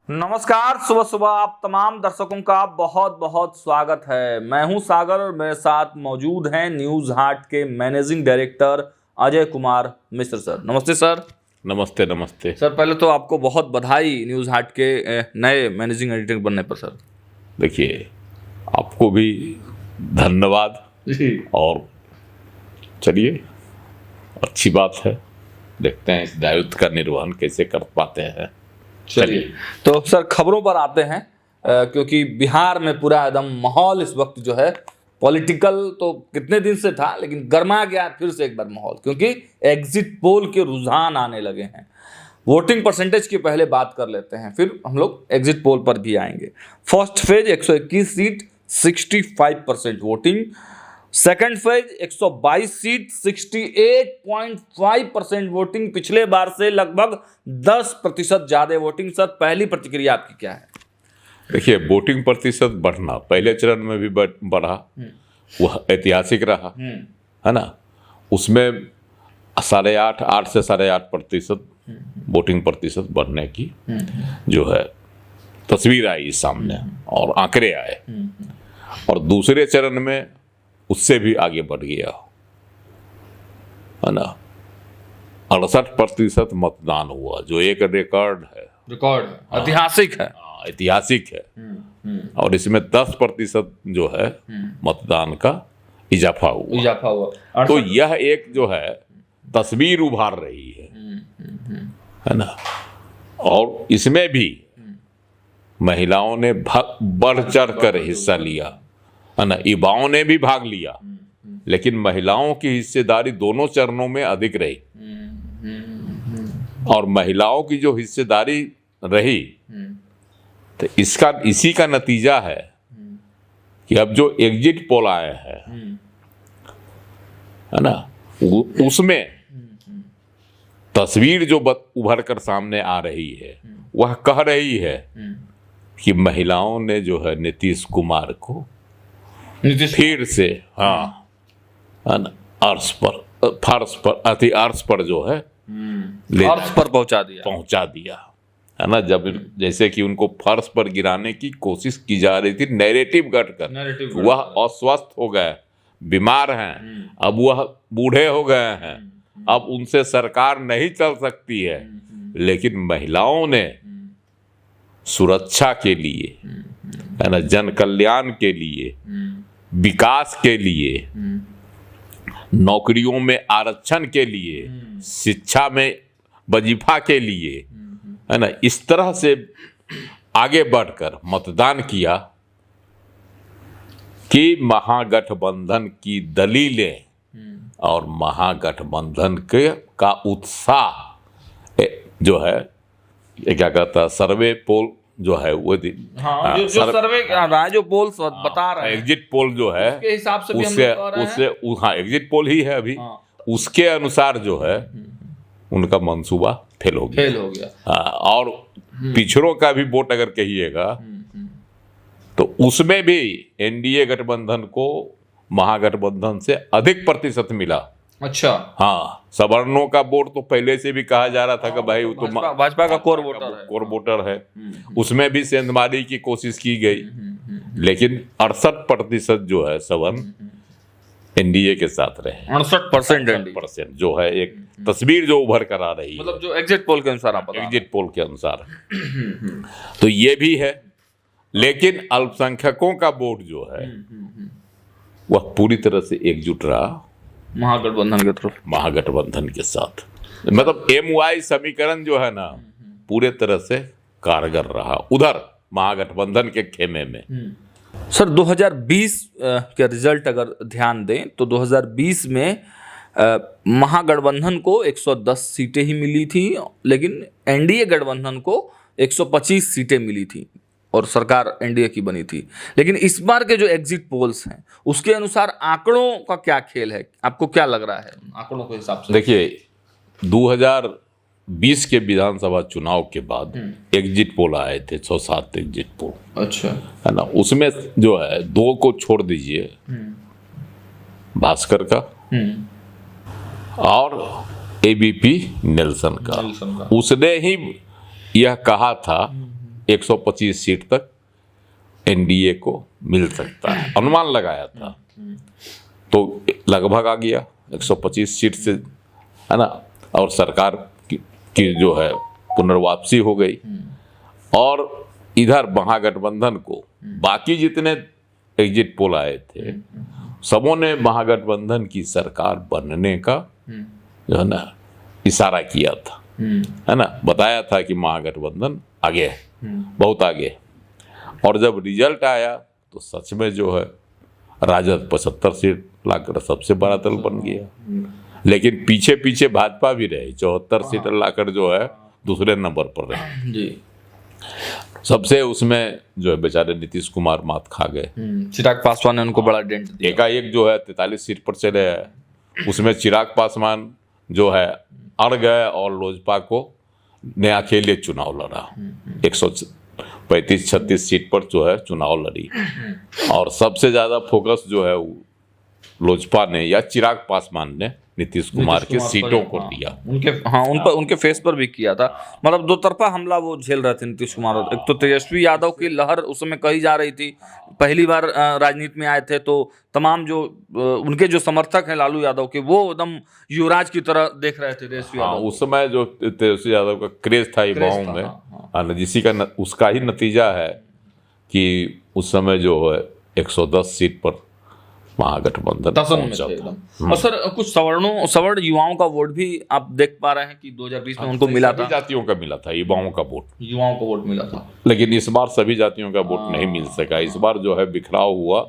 नमस्कार, सुबह सुबह आप तमाम दर्शकों का बहुत बहुत स्वागत है। मैं हूं सागर और मेरे साथ मौजूद हैं न्यूज हाट के managing director Ajay Kumar Mishra sir. नमस्ते सर। नमस्ते नमस्ते सर, पहले तो आपको बहुत बधाई न्यूज हाट के नए मैनेजिंग एडिटर बनने पर सर। देखिए, आपको भी धन्यवाद जी। और चलिए, अच्छी बात है, देखते हैं इस दायित्व का निर्वहन कैसे कर पाते हैं। चलिए, तो सर खबरों पर आते हैं, क्योंकि बिहार में पूरा एकदम माहौल इस वक्त जो है पॉलिटिकल तो कितने दिन से था, लेकिन गर्मा गया फिर से एक बार माहौल, क्योंकि एग्जिट पोल के रुझान आने लगे हैं। वोटिंग परसेंटेज की पहले बात कर लेते हैं, फिर हम लोग एग्जिट पोल पर भी आएंगे। First phase 121 seat 65% voting, second phase 122 seat 68.5% voting, पिछले बार से लगभग 10% ज्यादा वोटिंग। सर, पहली प्रतिक्रिया आपकी क्या है? देखिए, वोटिंग प्रतिशत बढ़ना पहले चरण में भी बढ़ा, वह ऐतिहासिक रहा, है ना। उसमें 8.5 से 8.5% वोटिंग प्रतिशत बढ़ने की जो है तस्वीर आई सामने और आंकड़े आए। और दूसरे चरण में उससे भी आगे बढ़ गया, है ना। 68% मतदान हुआ, जो एक रिकॉर्ड है, ऐतिहासिक है। ऐतिहासिक है। और इसमें 10% जो है मतदान का इजाफा हुआ। तो यह एक जो है तस्वीर उभार रही है ना। और इसमें भी महिलाओं ने बढ़ चढ़ कर हिस्सा लिया, है ना। युवाओं ने भी भाग लिया, लेकिन महिलाओं की हिस्सेदारी दोनों चरणों में अधिक रही। और महिलाओं की जो हिस्सेदारी रही, तो इसी का नतीजा है कि अब जो एग्जिट पोल आए हैं, है ना, उसमें तस्वीर जो उभर कर सामने आ रही है, वह कह रही है कि महिलाओं ने जो है नीतीश कुमार को फिर से अर्श पर जो है अर्श पर पहुंचा दिया, है ना। जब जैसे कि उनको फर्श पर गिराने की कोशिश की जा रही थी, नैरेटिव गढ़कर, वह अस्वस्थ हो गए, बीमार हैं, अब वह बूढ़े हो गए हैं, अब उनसे सरकार नहीं चल सकती है। लेकिन महिलाओं ने सुरक्षा के लिए, है ना, जन कल्याण के लिए, विकास के लिए, नौकरियों में आरक्षण के लिए, शिक्षा में वजीफा के लिए, है ना, इस तरह से आगे बढ़कर मतदान किया कि महागठबंधन की दलीलें और महागठबंधन का उत्साह जो है, क्या कहता है, सर्वे पोल जो है वो जो सर्वे रहा है, जो पोल बता रहा है, एग्जिट पोल जो है, उसके हिसाब से उससे एग्जिट पोल ही है अभी। उसके अनुसार जो है उनका मंसूबा फेल हो गया। और पिछड़ों का भी वोट अगर कहिएगा तो उसमें भी एनडीए गठबंधन को महागठबंधन से अधिक प्रतिशत मिला। अच्छा। हाँ, सवर्णों का वोट तो पहले से भी कहा जा रहा था कि भाई वो तो भाजपा का कोर वोटर है। उसमें भी सेंधमारी की कोशिश की गई, लेकिन 68% जो है सवर्ण एनडीए के साथ रहे। 68% जो है एक तस्वीर जो उभर कर आ रही है, मतलब जो एग्जिट पोल के अनुसार एग्जिट पोल के अनुसार तो ये भी है। लेकिन अल्पसंख्यकों का वोट जो है वह पूरी तरह से एकजुट रहा महागठबंधन के साथ। मतलब MY समीकरण जो है ना, पूरे तरह से कारगर रहा उधर महागठबंधन के खेमे में। सर, 2020 के रिजल्ट अगर ध्यान दें तो 2020 में महागठबंधन को 110 सीटें ही मिली थी, लेकिन एनडीए गठबंधन को 125 सीटें मिली थी और सरकार एनडीए की बनी थी। लेकिन इस बार के जो एग्जिट पोल्स हैं उसके अनुसार आंकड़ों का क्या खेल है, आपको क्या लग रहा है आंकड़ों के हिसाब से? देखिए, 2020 के विधानसभा चुनाव के बाद एग्जिट पोल आए थे, 6-7 एग्जिट पोल। अच्छा, है ना। उसमें जो है 2 को छोड़ दीजिए, भास्कर का और एबीपी नेल्सन का। उसने ही यह कहा था 125 सीट तक एनडीए को मिल सकता है, अनुमान लगाया था। तो लगभग आ गया 125 सीट से, है ना। और सरकार की जो है पुनर्वापसी हो गई। और इधर महागठबंधन को बाकी जितने एग्जिट पोल आए थे सबों ने महागठबंधन की सरकार बनने का जो है ना इशारा किया था, है ना, बताया था कि महागठबंधन आगे है, बहुत आगे। और जब रिजल्ट आया तो सच में जो है राजद 75 सीट लाकर सबसे बड़ा दल बन गया। लेकिन पीछे पीछे भाजपा भी रही, 74 सीट लाकर जो है दूसरे नंबर पर रहे जी। सबसे। उसमें जो है बेचारे नीतीश कुमार मात खा गए। चिराग पासवान ने उनको बड़ा डेंट दिया। एकाएक जो है 43 सीट पर चले आए। उसमें चिराग पासवान जो है अड़ गए और लोजपा को नया अकेले चुनाव लड़ा, 135-36 सीट पर जो है चुनाव लड़ी। और सबसे ज्यादा फोकस जो है लोजपा ने या चिराग पासवान ने नीतीश कुमार के सीटों को दिया। उनके फेस पर भी किया था। मतलब दो तरफा हमला वो झेल रहे थे नीतीश कुमार। एक तो तेजस्वी यादव की लहर उस समय कही जा रही थी, पहली बार राजनीति में आए थे, तो तमाम जो उनके जो समर्थक हैं लालू यादव के, वो एकदम युवराज की तरह देख रहे थे तेजस्वी यादव। उस समय जो तेजस्वी यादव का क्रेज था युवाओं में, जिसी का उसका ही नतीजा है कि उस समय जो है 110 सीट पर महागठबंधन पहुंचा था। और सर कुछ सवर्ण युवाओं का वोट भी आप देख पा रहे हैं कि 2020 में उनको मिला था। सभी जातियों का मिला था, युवाओं का वोट मिला था। लेकिन इस बार सभी जातियों का वोट नहीं मिल सका। इस बार जो है बिखराव हुआ,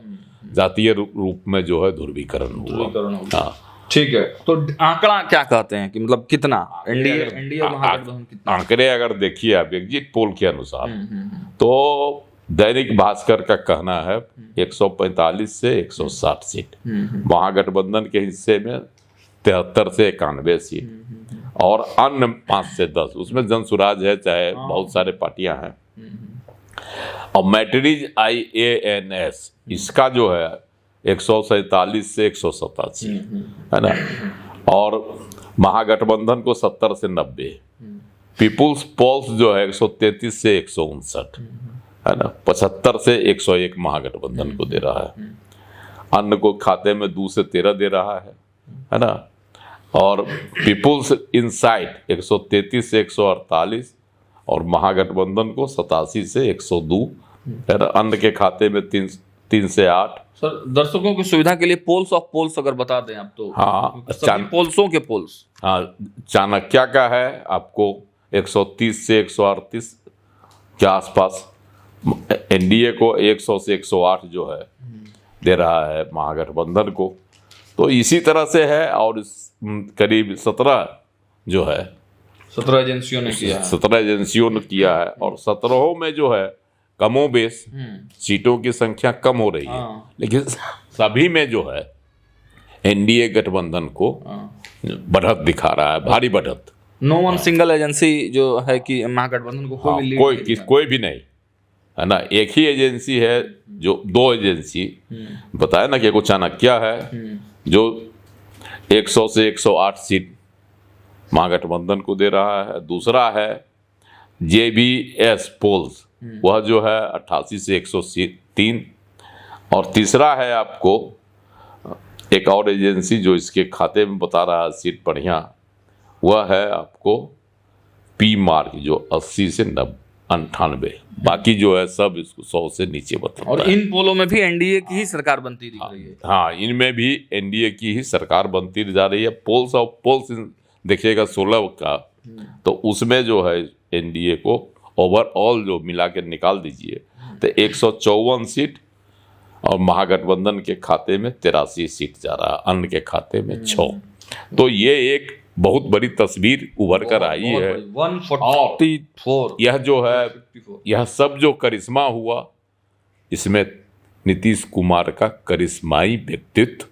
जातीय रूप में जो है ध्रुवीकरण हुआ। ठीक है, तो आंकड़ा क्या कहते हैं कि मतलब कितना एनडीए महागठबंधन कितना? आंकड़े अगर देखिए आप एग्जिट पोल के अनुसार तो दैनिक भास्कर का कहना है 145 से 160 सीट, महागठबंधन के हिस्से में 73 से 91 सीट, और अन्य 5 से 10, उसमें जनसुराज है, चाहे बहुत सारे पार्टियां हैं। और मैट्रिज IANS इसका जो है 147 से 187 है ना। और महागठबंधन को 70 से 90, पीपुल्स पोल्स जो है 133 से 159 है ना, 75 से 101 महागठबंधन को दे रहा है। अन्य को खाते में 2 से 13 दे रहा है ना। और पीपुल्स इनसाइट 133 से 148 और महागठबंधन को 87 से 102 है ना। अन्य के खाते में 3 से 8। सर दर्शकों की सुविधा के लिए पोल्स ऑफ पोल्स अगर बता दें आप तो। हाँ, पोल्सों के पोल्स। हाँ, चाणक्य का है आपको 130 से 138 के आसपास, एनडीए को 100 से 108 जो है दे रहा है महागठबंधन को। तो इसी तरह से है। और करीब 17 जो है 17 एजेंसियों ने किया है। 17 एजेंसियों ने किया है। और 17 में जो है कमोबेश सीटों की संख्या कम हो रही है, लेकिन सभी में जो है एनडीए गठबंधन को बढ़त दिखा रहा है, भारी बढ़त। नो वन सिंगल एजेंसी जो है कि महागठबंधन को कोई भी नहीं है ना। एक ही एजेंसी है, जो 2 एजेंसी बताया ना कि चाणक्य है जो 100 से 108 सीट महागठबंधन को दे रहा है। दूसरा है JBS पोल्स, वह जो है 88 से 103। और तीसरा है आपको एक और एजेंसी जो इसके खाते में बता रहा है सीट बढ़िया, वह है आपको पी मार्क जो 80 से 98। बाकी जो है सब इसको 100 से नीचे बताता है। और इन पोलों में भी एनडीए की ही सरकार बनती दिख रही है। हाँ, इनमें भी एनडीए की ही सरकार बनती जा रही है। पोल्स देखिएगा 16 का, तो उसमें जो है एनडीए को ओवरऑल जो मिला के निकाल दीजिए तो 154 सीट, और महागठबंधन के खाते में 83 सीट जा रहा है, अन्य के खाते में 6। तो ये एक बहुत बड़ी तस्वीर उभर कर आई है। 144 यह जो है, यह सब जो करिश्मा हुआ, इसमें नीतीश कुमार का करिश्माई व्यक्तित्व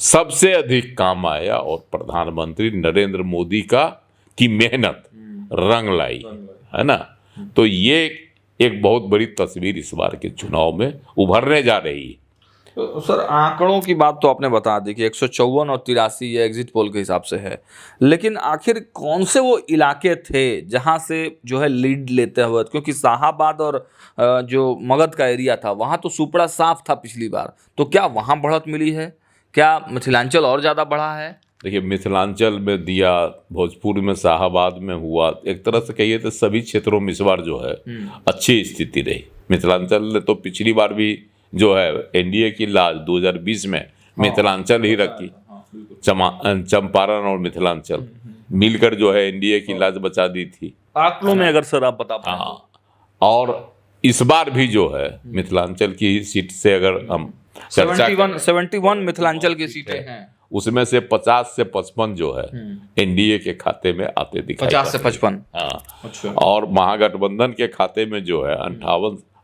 सबसे अधिक काम आया। और प्रधानमंत्री नरेंद्र मोदी की मेहनत रंग लाई, है ना। तो ये एक बहुत बड़ी तस्वीर इस बार के चुनाव में उभरने जा रही है। तो सर आंकड़ों की बात तो आपने बता दी कि 154 और 83 ये एग्जिट पोल के हिसाब से है, लेकिन आखिर कौन से वो इलाके थे जहां से जो है लीड लेते हुए, क्योंकि शाहाबाद और जो मगध का एरिया था वहां तो सुपड़ा साफ था पिछली बार, तो क्या वहां बढ़त मिली है? क्या मिथिलांचल और ज़्यादा बढ़ा है? देखिए, मिथिलांचल में दिया, भोजपुर में, शाहाबाद में हुआ, एक तरह से कहिए तो सभी क्षेत्रों में इस बार जो है अच्छी स्थिति रही। मिथिलांचल ने तो पिछली बार भी जो है एनडीए की लाज 2020 में मिथिलांचल ही रखी। चंपारण और मिथिलांचल मिलकर जो है एनडीए की लाज बचा दी थी। आंकड़ों में अगर सर आप बता पाएं। हाँ, और इस बार भी जो है मिथिलांचल की सीट से अगर हम चर्चा 71 मिथिलांचल की सीटें हैं, उसमें से 50 से 55 जो है एनडीए के खाते में आते दिखाई 50 से 55। हाँ। अच्छा। और महागठबंधन के खाते में जो है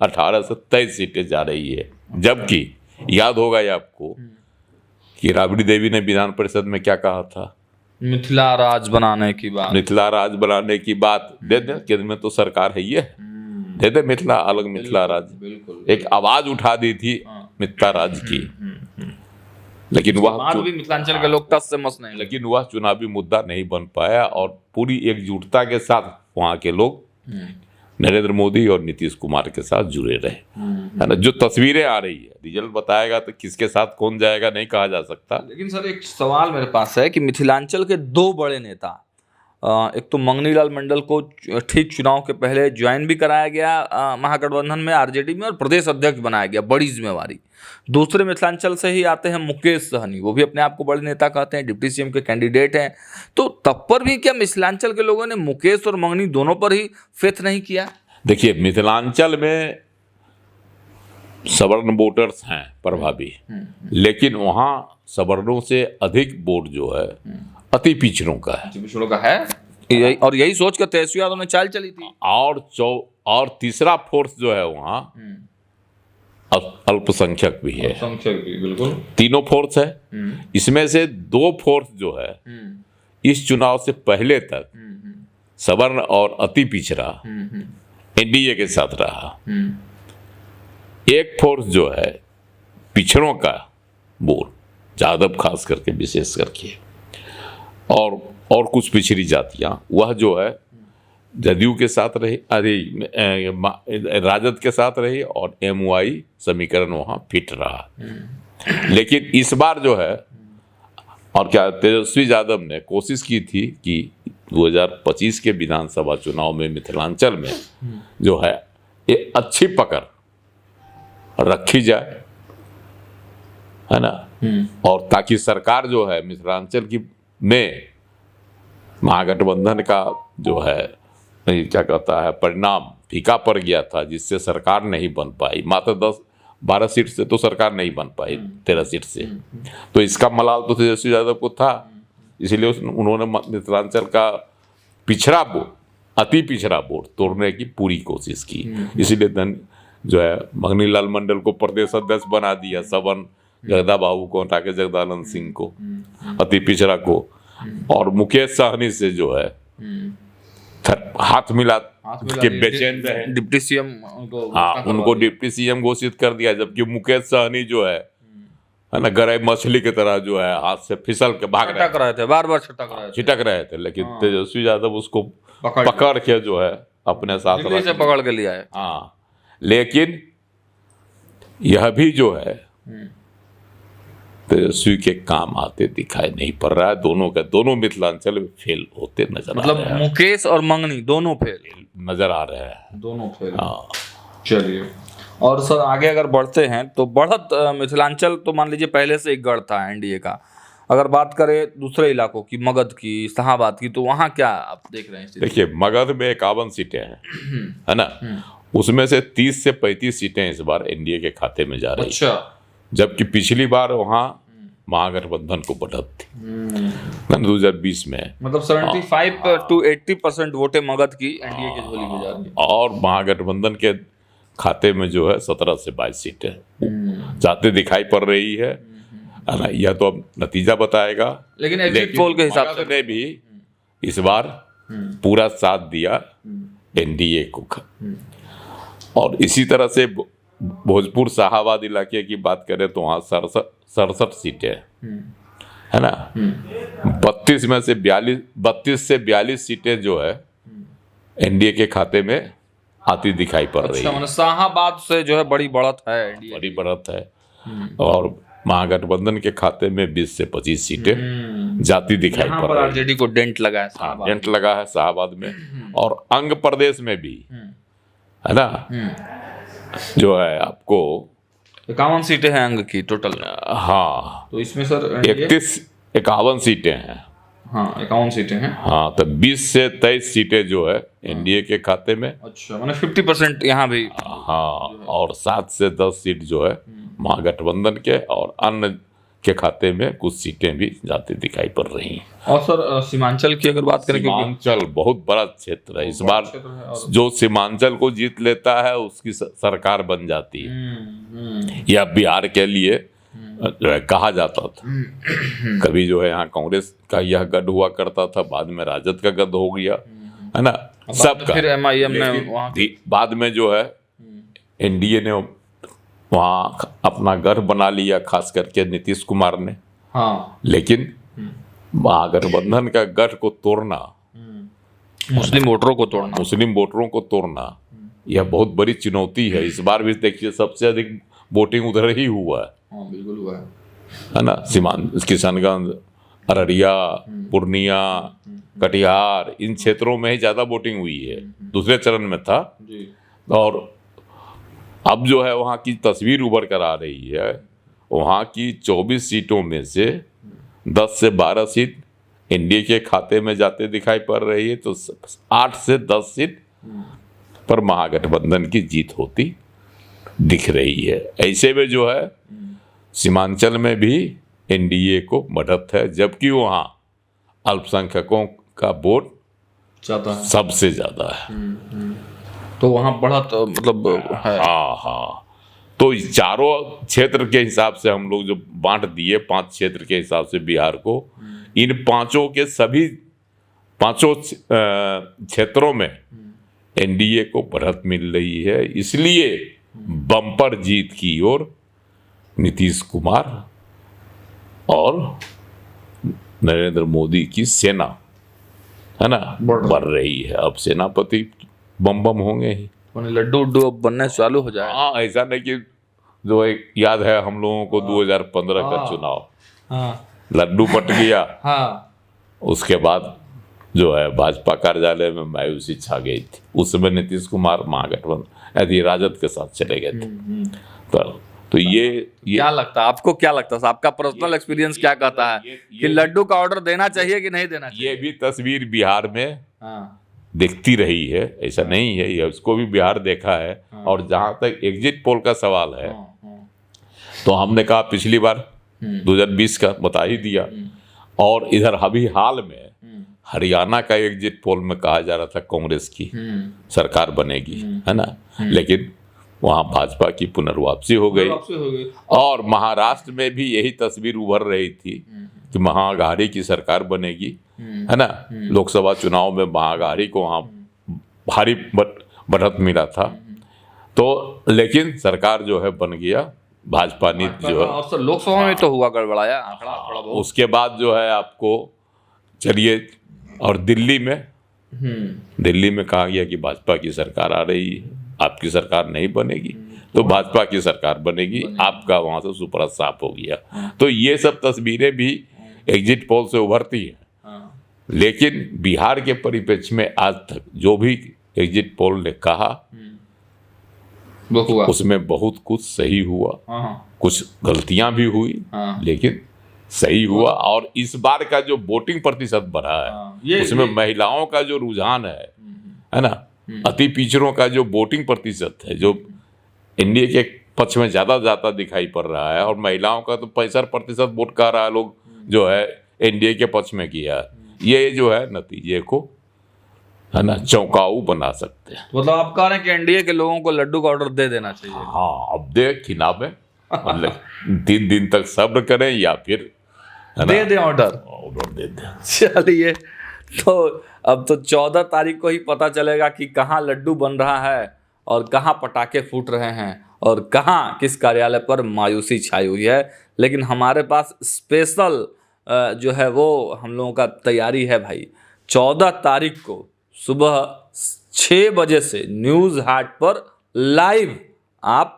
18 से 23 सीटें जा रही है। जबकि याद होगा ये आपको कि राबड़ी देवी ने विधान परिषद में क्या कहा था? मिथिला राज बनाने की बात। मिथिला राज बनाने की बात दे दे, केंद्र में तो सरकार है ये, दे दे मिथिला, अलग मिथिला राज। बिल्कुल। एक आवाज उठा दी थी मिथिला राज की, लेकिन वह भी मिथिलांचल के लोग टस से मस नहीं, लेकिन वह चुनावी मुद्दा नहीं बन पाया और पूरी एकजुटता के साथ वहां के लोग नरेंद्र मोदी और नीतीश कुमार के साथ जुड़े रहे, है ना। जो तस्वीरें आ रही है, रिजल्ट बताएगा तो किसके साथ कौन जाएगा नहीं कहा जा सकता। लेकिन सर एक सवाल मेरे पास है कि मिथिलांचल के दो बड़े नेता, एक तो मंगनी लाल मंडल को ठीक चुनाव के पहले ज्वाइन भी कराया गया महागठबंधन में, आरजेडी में, और प्रदेश अध्यक्ष बनाया गया, बड़ी जिम्मेवारी। दूसरे मिथिलांचल से ही आते हैं मुकेश सहनी, वो भी अपने आप को बड़े नेता कहते हैं, डिप्टी सीएम के कैंडिडेट हैं। तो तब पर भी क्या मिथिलांचल के लोगों ने मुकेश और मंगनी दोनों पर ही फेथ नहीं किया? देखिए, मिथिलांचल में सवर्ण वोटर्स हैं प्रभावी, लेकिन वहाँ सवर्णों से अधिक वोट जो है अति पिछड़ों का है। पिछड़ों का है, और यही सोच कर तेजस्वी यादव ने चाल चली थी। और तीसरा फोर्स जो है वहाँ अल्पसंख्यक भी है, अल्पसंख्यक भी, बिल्कुल। तीनों फोर्स है। इसमें से दो फोर्स जो है इस चुनाव से पहले तक सवर्ण और अति पिछड़ा एनडीए के साथ रहा। एक फोर्स जो है पिछड़ों का वोट, यादव खास करके विशेष करके, और कुछ पिछड़ी जातियां, वह जो है जदयू के साथ रही, राजद के साथ रही, और एमवाई समीकरण वहां फिट रहा। लेकिन इस बार जो है, और क्या तेजस्वी यादव ने कोशिश की थी कि 2025 के विधानसभा चुनाव में मिथिलांचल में जो है ये अच्छी पकड़ रखी जाए, है ना, और ताकि सरकार जो है मिथिलांचल की में महागठबंधन का जो है क्या कहता है परिणाम फीका पड़ गया था, जिससे सरकार नहीं बन पाई। मात्र 10-12 सीट से तो सरकार नहीं बन पाई, 13 सीट से। तो इसका मलाल तो तेजस्वी यादव को था, इसलिए उन्होंने मिथिलांचल का पिछड़ा वोट, अति पिछड़ा वोट तोड़ने की पूरी कोशिश की। इसीलिए जो है मंगनी लाल मंडल को प्रदेश अध्यक्ष बना दिया, सवन जगदा बाबू को हटा के जगदानंद सिंह को, अति पिछड़ा को, और मुकेश सहनी से जो है हाथ मिला के बेचैन रहे। डिप्टी सीएम उनको डिप्टी सीएम घोषित कर दिया, जबकि मुकेश सहनी जो है ना, गरई मछली की तरह जो है हाथ से फिसल के भाग रहे थे, बार-बार छिटक रहे थे। लेकिन तेजस्वी यादव उसको पकड़ के जो है अपने साथ पकड़ के लिया है। हाँ, लेकिन यह भी जो है तेजस्वी के काम आते दिखाई नहीं पड़ रहा है। दोनों मिथिलांचल में फेल होते नजर आ रहे हैं। मुकेश और मंगनी दोनों फेल नजर आ रहे हैं, दोनों फेल। हाँ, चलिए, और सर आगे अगर बढ़ते हैं तो बढ़त मिथिलांचल तो मान लीजिए पहले से एक गढ़ था एनडीए का। अगर बात करें दूसरे इलाकों की, मगध की, शाहाबाद की, तो वहाँ क्या आप देख रहे हैं? देखिए, मगध में 51 सीटें हैं, है ना, उसमें से 30 से 35 सीटें इस बार एनडीए के खाते में जा रही। अच्छा। जबकि पिछली बार वहाँ महागठबंधन को बढ़त थी 2020 में, मतलब 75 to 80% वोटें मगध की एनडीए की झोली में जा रही है, और महागठबंधन के खाते में जो है 17 से 22 सीटें जाते दिखाई पड़ रही है ना। यह तो अब नतीजा बताएगा, लेकिन एग्जिट पोल के हिसाब से ने भी इस बार पूरा साथ दिया एनडीए को, और इसी तरह से भोजपुर शाहाबाद इलाके की बात करें तो वहाँ 67 सीटें है ना। 32 में से 42 सीटें जो है एनडीए के खाते में आती दिखाई पड़ रही है। मतलब शाहाबाद से जो है बड़ी बढ़त है एनडीए बड़ी बढ़त है। और महागठबंधन के खाते में 20 से 25 सीटें जाती दिखाई पड़ रही है। आरजेडी को डेंट लगा है, हाँ, डेंट लगा है शाहाबाद में। और अंग प्रदेश में भी है ना, जो है आपको 51 सीटें हैं अंग की टोटल। हाँ, तो इसमें सर 51 सीटें हैं। हाँ, 51 सीटें हैं। हाँ, तो 20 से 23 सीटें जो है एनडीए के खाते में। अच्छा, माने 50% यहाँ भी। हाँ, और 7 से 10 सीट जो है महागठबंधन के, और अन्य के खाते में कुछ सीटें भी जाती दिखाई पड़ रही हैं। और सर सीमांचल की अगर बात करें, सीमांचल बहुत बड़ा क्षेत्र है। इस बार जो सीमांचल को जीत लेता है उसकी सरकार बन जाती है। यह बिहार के लिए जो है कहा जाता था। कभी जो है यहाँ कांग्रेस का यह गढ़ हुआ करता था, बाद में राजद का गढ़ हो गया है ना, सबका। फिर एमआईएम ने वहाँ बाद में जो है एनडीए ने वहाँ अपना गढ़ बना लिया, खास करके नीतीश कुमार ने। हाँ, लेकिन महागठबंधन का गढ़ को तोड़ना, मुस्लिम वोटरों को तोड़ना यह बहुत बड़ी चुनौती है। इस बार भी देखिए सबसे अधिक वोटिंग उधर ही हुआ है। हाँ, बिल्कुल हुआ है ना। किशनगंज, अररिया, पूर्णिया, कटिहार, इन क्षेत्रों में ही ज्यादा वोटिंग हुई है। दूसरे चरण में था जी। और अब जो है वहाँ की तस्वीर उभर कर आ रही है। वहाँ की 24 सीटों में से 10 से 12 सीट एनडीए के खाते में जाते दिखाई पड़ रही है, तो 8 से 10 सीट पर महागठबंधन की जीत होती दिख रही है। ऐसे में जो है सीमांचल में भी एनडीए को बढ़त है, जबकि वहाँ अल्पसंख्यकों का वोट सबसे ज्यादा है। तो वहाँ बढ़त मतलब है। हाँ, तो चारों क्षेत्र के हिसाब से हम लोग जो बांट दिए 5 क्षेत्र के हिसाब से बिहार को, इन पांचों के सभी पांचों क्षेत्रों में एनडीए को बढ़त मिल रही है। इसलिए बम्पर जीत की ओर नीतीश कुमार और नरेंद्र मोदी की सेना है ना बढ़ रही है। अब सेनापति बम होंगे ही, लड्डू उड्डू अब बनने चालू हो जाए। हाँ, ऐसा नहीं कि जो एक याद है हम लोगों को 2015 का चुनाव, लड्डू बट गया। उसके बाद जो है भाजपा कार्यालय में मायूसी छा गई थी। उस समय नीतीश कुमार महागठबंधन यदि राजद के साथ चले गए थे। तो ये क्या लगता है आपको, क्या लगता है आपका पर्सनल एक्सपीरियंस क्या कहता है कि लड्डू का ऑर्डर देना चाहिए कि नहीं देना चाहिए? ये भी तस्वीर बिहार में दिखती रही है, ऐसा नहीं है, ये उसको भी बिहार देखा है। और जहां तक एग्जिट पोल का सवाल है, तो हमने कहा पिछली बार 2020 का बता ही दिया। और इधर अभी हाल में हरियाणा का एग्जिट पोल में कहा जा रहा था कांग्रेस की सरकार बनेगी, है ना। लेकिन वहां भाजपा की पुनर्वापसी हो गई। और महाराष्ट्र में भी यही तस्वीर उभर रही थी कि महाअघाड़ी की सरकार बनेगी, है ना। लोकसभा चुनाव में महाअघाड़ी को वहां भारी बढ़त मिला था। तो लेकिन सरकार जो है बन गया भाजपा ने जो है। लोकसभा में तो हुआ गड़बड़ाया उसके बाद जो है आपको चलिए, और दिल्ली में कहा गया कि भाजपा की सरकार आ रही है, आपकी सरकार नहीं बनेगी तो भाजपा की सरकार बनेगी, आपका वहां से सुपड़ा साफ हो गया। तो ये सब तस्वीरें भी एग्जिट पोल से उभरती हैं। लेकिन बिहार के परिप्रेक्ष्य में आज तक जो भी एग्जिट पोल ने कहा वो हुआ, उसमें बहुत कुछ सही हुआ, कुछ गलतियां भी हुई, लेकिन सही हुआ। और इस बार का जो वोटिंग प्रतिशत बढ़ा है उसमें महिलाओं का जो रुझान है ना, अति पिछड़ों का जो वोटिंग प्रतिशत है जो एनडीए के पक्ष में ज्यादा दिखाई पड़ रहा है। और महिलाओं का तो 65% वोट कह रहा है लोग जो है एनडीए के पक्ष में किया है। ये जो है नतीजे को है ना चौंकाऊ बना सकते हैं। मतलब आप कह रहे हैं कि एनडीए के लोगों को लड्डू का ऑर्डर दे देना चाहिए? हाँ, अब दे खिलाफ है, मतलब 3 दिन तक सब्र करें या फिर दे दे ऑर्डर दे दे। चलिए, तो अब तो 14 तारीख को ही पता चलेगा कि कहाँ लड्डू बन रहा है और कहाँ पटाखे फूट रहे हैं। और कहाँ किस कार्यालय पर मायूसी छाई हुई है। लेकिन हमारे पास स्पेशल जो है वो हम लोगों का तैयारी है भाई। 14 तारीख को सुबह 6 बजे से न्यूज़ हाट पर लाइव आप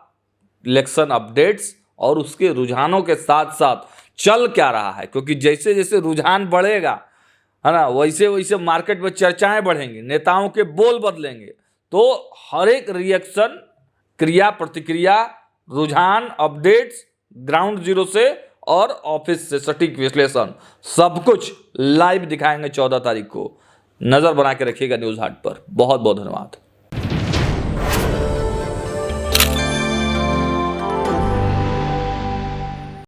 इलेक्शन अपडेट्स और उसके रुझानों के साथ साथ चल क्या रहा है, क्योंकि जैसे जैसे रुझान बढ़ेगा है ना, वैसे वैसे मार्केट में चर्चाएं बढ़ेंगी, नेताओं के बोल बदलेंगे। तो हर एक रिएक्शन, क्रिया प्रतिक्रिया, रुझान, अपडेट्स ग्राउंड जीरो से और ऑफिस से सटीक विश्लेषण सब कुछ लाइव दिखाएंगे 14 तारीख को। नज़र बना के रखिएगा न्यूज़ हाट पर। बहुत बहुत धन्यवाद।